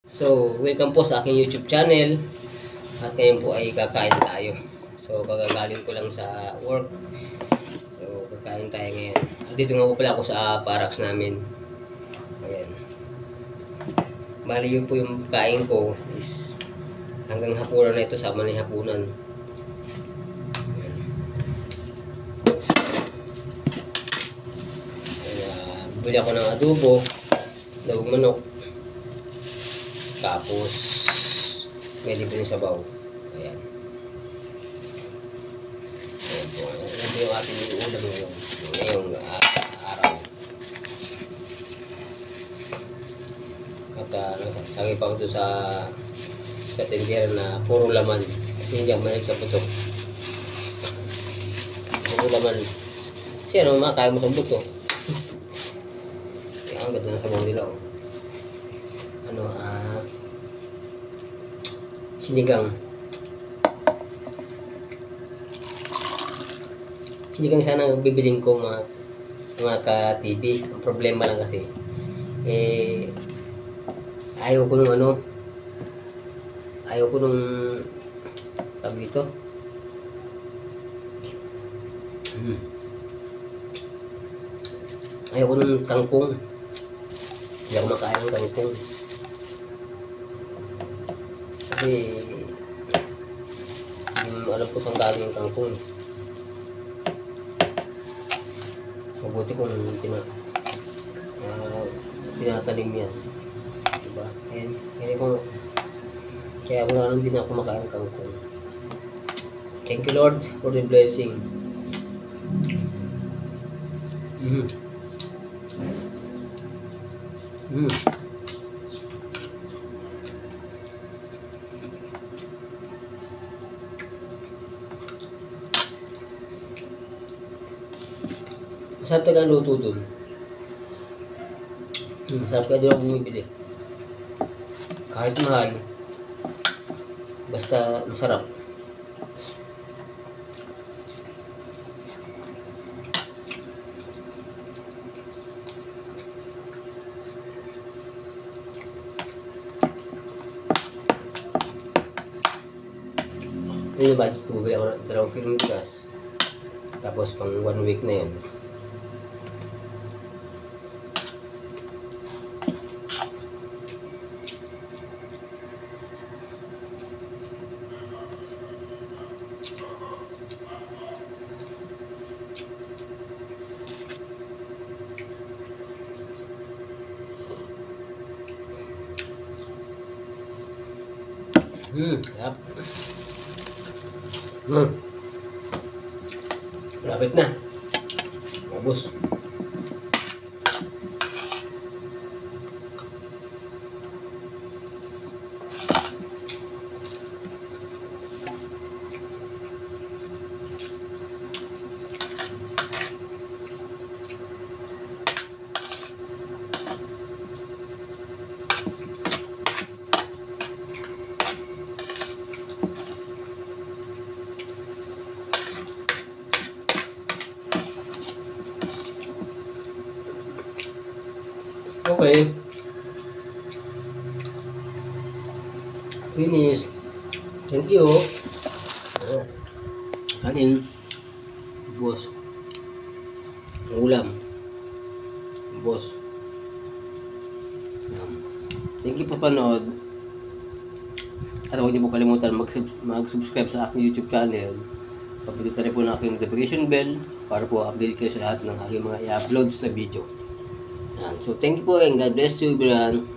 So, welcome po sa aking YouTube channel. At ngayon po ay kakain tayo. So, pagkagaling ko lang sa work. So, kakain tayo ngayon. At dito nga po pala ako sa barracks namin. Ayan. Bali yun po yung kain ko is hanggang hapunan na ito, sama na yung hapunan. Ayan. Bili ako ng adobo, adobong manok. Tapos may libre ng sabaw. Ayan. Ayan po. Ayan po yung ating ulam ngayong araw. At nasagay pa ako doon sa tindera na puro laman. Kasi hindi ako mahilig sa buto. Puro laman. Kasi ano makakaya mo sa buto. Kaya ang ganda na sabaw nila. Sinigang. Sinigang sana ang bibiling ko mga ka-TV. Ang problema lang kasi ayaw ko nung tawag dito. Ayaw ko nung kangkong. Hindi ako makain ng kangkong. Kasi alam ko saan galing yung kangkong. Mabuti kung tinatanim yan, diba? Kaya ako na din ako makain ng kangkong. Thank you Lord for the blessing. Masarap talaga ang luto dun. Masarap kaya doon ako bumibili. Kahit mahal, basta masarap. Ano yung budget ko? Bili ako ng 2 kilong bigas. Tapos pang 1 week na yun. Sarap. Lapit na. Ubos. Okay. Finish. Thank you. Kanin. Boss. Ulam. Boss. Thank you papanood. At huwag niyo po kalimutan mag-subscribe sa aking YouTube channel. Pagpindutin rin po ng aking notification bell para po update kayo sa lahat ng aking mga i-uploads na video. So thank you po and God bless you everyone.